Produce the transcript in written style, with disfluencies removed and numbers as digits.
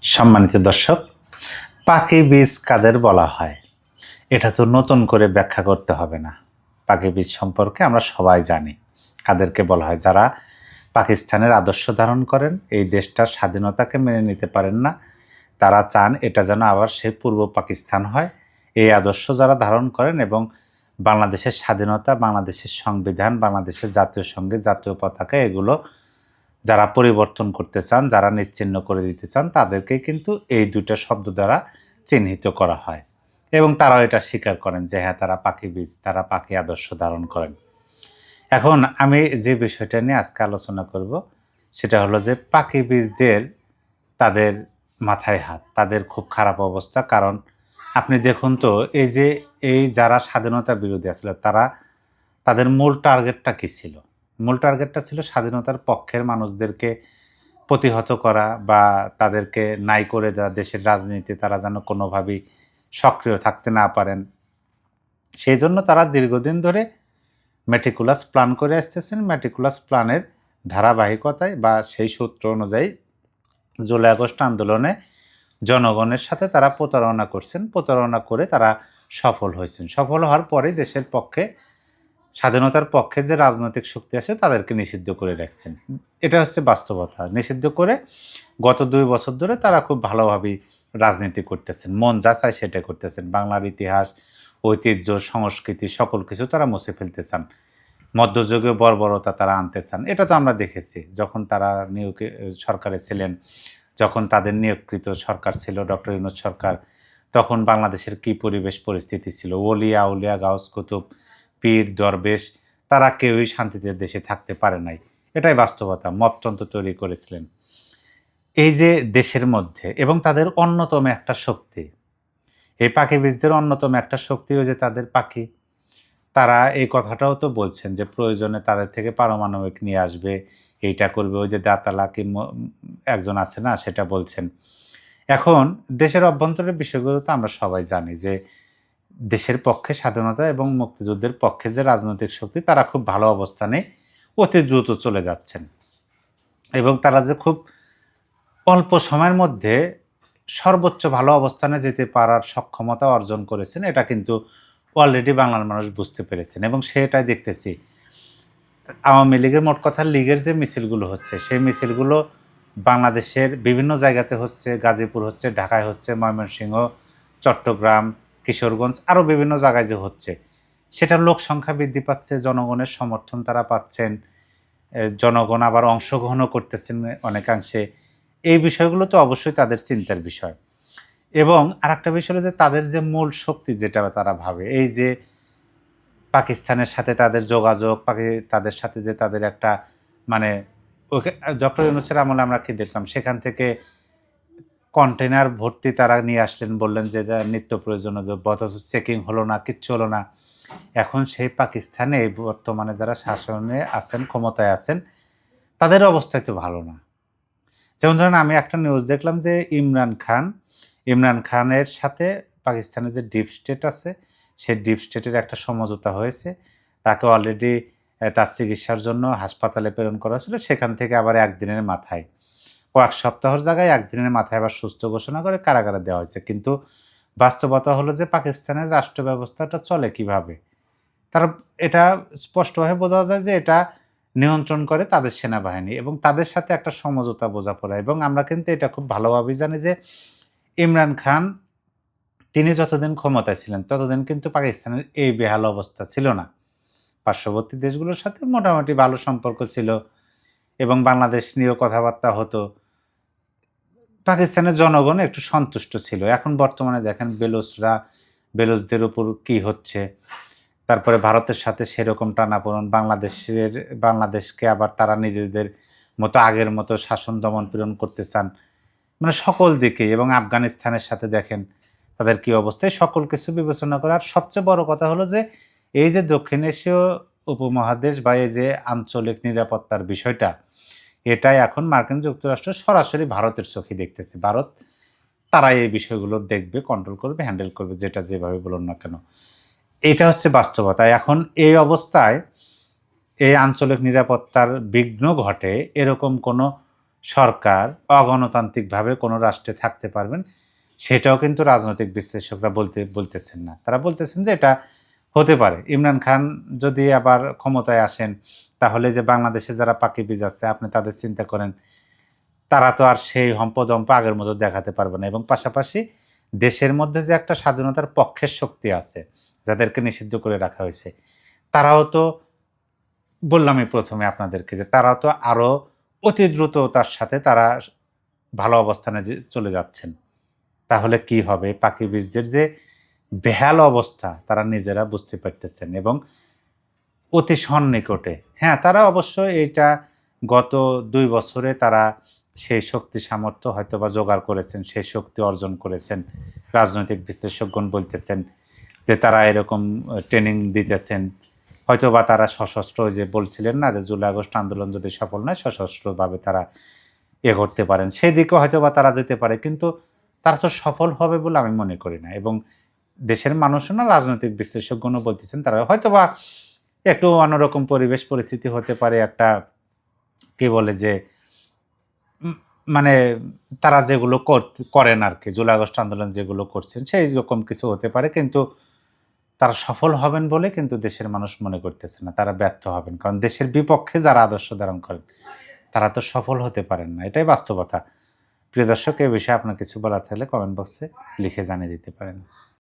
সম্মানিত দর্শক, পাখি বীজ কাদের বলা হয় এটা তো নতুন করে ব্যাখ্যা করতে হবে না। পাখি বীজ সম্পর্কে আমরা সবাই জানি কাদেরকে বলা হয়। যারা পাকিস্তানের আদর্শ ধারণ করেন, এই দেশটার স্বাধীনতাকে মেনে নিতে পারেন না, তারা চান এটা যেন আবার সেই পূর্ব পাকিস্তান হয়। এই আদর্শ যারা ধারণ করেন এবং বাংলাদেশের স্বাধীনতা, বাংলাদেশের সংবিধান, বাংলাদেশের জাতীয় সঙ্গীত, জাতীয় পতাকা এগুলো যারা পরিবর্তন করতে চান, যারা নিশ্চিহ্ন করে দিতে চান, তাদেরকে কিন্তু এই দুটো শব্দ দ্বারা চিহ্নিত করা হয় এবং তারাও এটা স্বীকার করেন যে হ্যাঁ, তারা পাখি বীজ, তারা পাখি আদর্শ ধারণ করেন। এখন আমি যে বিষয়টা নিয়ে আজকে আলোচনা করব সেটা হলো যে পাখি বীজদের তাদের মাথায় হাত, তাদের খুব খারাপ অবস্থা। কারণ আপনি দেখুন তো, এই যারা স্বাধীনতা বিরোধী আসছিল, তাদের মূল টার্গেটটা কী ছিল? মূল টার্গেটটা ছিল স্বাধীনতার পক্ষের মানুষদেরকে প্রতিহত করা বা তাদেরকে নাই করে দেওয়া, দেশের রাজনীতি তারা যেন কোনোভাবেই সক্রিয় থাকতে না পারেন। সেই জন্য তারা দীর্ঘদিন ধরে মেটিকুলাস প্ল্যান করে আসতেছেন। মেটিকুলাস প্ল্যানের ধারাবাহিকতায় বা সেই সূত্র অনুযায়ী জুলাই আগস্ট আন্দোলনে জনগণের সাথে তারা প্রতারণা করছেন। প্রতারণা করে তারা সফল হয়েছেন। সফল হওয়ার পরে দেশের পক্ষে, স্বাধীনতার পক্ষে যে রাজনৈতিক শক্তি আছে তাদেরকে নিষিদ্ধ করে রাখছেন। এটা হচ্ছে বাস্তবতা। নিষিদ্ধ করে গত 2 বছর ধরে তারা খুব ভালোভাবেই রাজনীতি করতেছেন। মন যা চায় সেটা করতেছেন। বাংলার ইতিহাস, ঐতিহ্য, সংস্কৃতি সকল কিছু তারা মুছে ফেলতে চান। মধ্যযুগীয় বর্বরতা তারা আনতে চান। এটা তো আমরা দেখেছি যখন তারা সরকারে ছিলেন, যখন তাদের নিয়োগকৃত সরকার ছিল ডক্টর ইউনূস সরকার, তখন বাংলাদেশের কী পরিবেশ পরিস্থিতি ছিল। ওলিয়া আউলিয়া, গাউস কুতুব, পীর দরবেশ তারা কেউই শান্তিতে দেশে থাকতে পারে নাই। এটাই বাস্তবতা। মপতন্ত্র তৈরি করেছিলেন এই যে দেশের মধ্যে, এবং তাদের অন্যতম একটা শক্তি, এই পাখি বীজদের অন্যতম একটা শক্তি যে তাদের পাখি। তারা এই কথাটাও তো বলছেন যে প্রয়োজনে তাদের থেকে পারমাণবিক নিয়ে আসবে, এইটা করবে। ওই যে দাতালা কি একজন আছে না, সেটা বলছেন। এখন দেশের অভ্যন্তরের বিষয়গুলো তো আমরা সবাই জানি যে দেশের পক্ষে, স্বাধীনতা এবং মুক্তিযুদ্ধের পক্ষে যে রাজনৈতিক শক্তি তারা খুব ভালো অবস্থানে অতি দ্রুত চলে যাচ্ছেন এবং তারা যে খুব অল্প সময়ের মধ্যে সর্বোচ্চ ভালো অবস্থানে যেতে পারার সক্ষমতা অর্জন করেছেন, এটা কিন্তু অলরেডি বাংলার মানুষ বুঝতে পেরেছেন এবং সেটাই দেখতেছি। আওয়ামী লীগের, মোট কথা লীগের যে মিছিলগুলো হচ্ছে, সেই মিছিলগুলো বাংলাদেশের বিভিন্ন জায়গাতে হচ্ছে। গাজীপুর হচ্ছে, ঢাকায় হচ্ছে, ময়মনসিংহ, চট্টগ্রাম, কিশোরগঞ্জ, আরও বিভিন্ন জায়গায় যে হচ্ছে, সেটার লোক সংখ্যা বৃদ্ধি পাচ্ছে, জনগণের সমর্থন তারা পাচ্ছেন, জনগণ আবার অংশগ্রহণও করতেছেন অনেকাংশে। এই বিষয়গুলো তো অবশ্যই তাদের চিন্তার বিষয়। এবং আরেকটা বিষয় হলো যে তাদের যে মূল শক্তি যেটা তারা ভাবে, এই যে পাকিস্তানের সাথে তাদের যোগাযোগ, তাদের সাথে যে তাদের একটা মানে ডক্টর ইউনূসের আমলে আমরা কি দেখলাম, সেখান থেকে কন্টেনার ভর্তি তারা নিয়ে আসলেন, বললেন যে যা নিত্য প্রয়োজনীয় দ্রব্য, অথচ চেকিং হলো না, কিচ্ছু হলো না। এখন সেই পাকিস্তানে এই বর্তমানে যারা শাসনে আছেন, ক্ষমতায় আছেন, তাদের অবস্থাই তো ভালো না। যেমন ধরেন, আমি একটা নিউজ দেখলাম যে ইমরান খানের সাথে পাকিস্তানের যে ডিপ স্টেট আছে, সেই ডিপ স্টেটের একটা সমঝোতা হয়েছে। তাকে অলরেডি তার চিকিৎসার জন্য হাসপাতালে প্রেরণ করা হয়েছিল। সেখান থেকে আবার একদিনের মাথায়, কয়েক সপ্তাহের জায়গায় একদিনের মাথায় আবার সুস্থ ঘোষণা করে কারাগারে দেওয়া হয়েছে। কিন্তু বাস্তবতা হলো যে পাকিস্তানের রাষ্ট্র ব্যবস্থাটা চলে কিভাবে, তারা এটা স্পষ্টভাবে বোঝা যায় যে এটা নিয়ন্ত্রণ করে তাদের সেনাবাহিনী এবং তাদের সাথে একটা সমঝোতা বোঝাপড়া। এবং আমরা কিন্তু এটা খুব ভালোভাবেই জানি যে ইমরান খান তিনি যতদিন ক্ষমতায় ছিলেন ততদিন কিন্তু পাকিস্তানের এই বেহাল অবস্থা ছিল না। পার্শ্ববর্তী দেশগুলোর সাথে মোটামুটি ভালো সম্পর্ক ছিল এবং বাংলাদেশ নিয়েও কথাবার্তা হতো। পাকিস্তানের জনগণ একটু সন্তুষ্ট ছিল। এখন বর্তমানে দেখেন বেলুচদের উপর কি হচ্ছে। তারপরে ভারতের সাথে সেরকম টানাপোড়েন, বাংলাদেশকে আবার তারা নিজেদের মতো আগের মতো শাসন দমন পীড়ন করতে চান, মানে সকল দিকেই। এবং আফগানিস্তানের সাথে দেখেন তাদের কি অবস্থা, সকল কিছু বিবেচনা করে। আর সবচেয়ে বড় কথা হলো যে এই যে দক্ষিণ এশীয় উপমহাদেশ বা এই যে আঞ্চলিক নিরাপত্তার বিষয়টা, এটাই এখন মার্কিন যুক্তরাষ্ট্র সরাসরি ভারতের চোখে দেখতেছে। ভারত তারাই এই বিষয়গুলো দেখবে, কন্ট্রোল করবে, হ্যান্ডেল করবে, যেটা যেভাবে বলুন না কেন। এটা হচ্ছে বাস্তবতা। এখন এই অবস্থায় এই আঞ্চলিক নিরাপত্তার বিঘ্ন ঘটে, এরকম কোনো সরকার অগণতান্ত্রিকভাবে কোনো রাষ্ট্রে থাকতে পারবেন, সেটাও কিন্তু রাজনৈতিক বিশ্লেষকরা বলতেছেন না। তারা বলতেছেন যে এটা হতে পারে। ইমরান খান যদি আবার ক্ষমতায় আসেন, তাহলে যে বাংলাদেশে যারা পাকিবিজ আছে আপনি তাদের চিন্তা করেন, তারা তো আর সেই হম্পদম্প আগের মতো দেখাতে পারবে না। এবং পাশাপাশি দেশের মধ্যে যে একটা স্বাধীনতার পক্ষের শক্তি আছে, যাদেরকে নিষিদ্ধ করে রাখা হয়েছে, তারাও তো, বললামই প্রথমে আপনাদেরকে, যে তারাও তো আরও অতি দ্রুততার সাথে তারা ভালো অবস্থানে চলে যাচ্ছেন। তাহলে কি হবে? পাখিবিজদের যে বেহাল অবস্থা তারা নিজেরা বুঝতে পারতেছেন এবং অতি সন্নিকটে। হ্যাঁ, তারা অবশ্য এইটা গত ২ বছরে তারা সেই শক্তি সামর্থ্য হয়তোবা জোগাড় করেছেন, সেই শক্তি অর্জন করেছেন। রাজনৈতিক বিশ্লেষকগণ বলতেছেন যে তারা এরকম ট্রেনিং দিতেছেন। হয়তোবা তারা সশস্ত্র, ওই যে বলছিলেন না যে জুলাই আগস্ট আন্দোলন যদি সফল নয়, সশস্ত্রভাবে তারা করতে পারেন। সেদিকেও হয়তোবা তারা যেতে পারে। কিন্তু তারা তো সফল হবে বলে আমি মনে করি না। এবং দেশের মানুষও না, রাজনৈতিক বিশ্লেষকগণও বলতেছেন তারা হয়তোবা একটু অন্যরকম পরিবেশ পরিস্থিতি হতে পারে, একটা কি বলে যে মানে তারা যেগুলো করেন আরকি, জুলাই আগস্ট আন্দোলন যেগুলো করছেন সেই রকম কিছু হতে পারে। কিন্তু তারা সফল হবেন বলে কিন্তু দেশের মানুষ মনে করতেছে না। তারা ব্যর্থ হবেন। কারণ দেশের বিপক্ষে যারা আদর্শ ধারণ করেন, তারা তো সফল হতে পারেন না। এটাই বাস্তবতা। প্রিয় দর্শক, এ বিষয়ে আপনার কিছু বলার থাকলে কমেন্ট বক্সে লিখে জানিয়ে দিতে পারেন।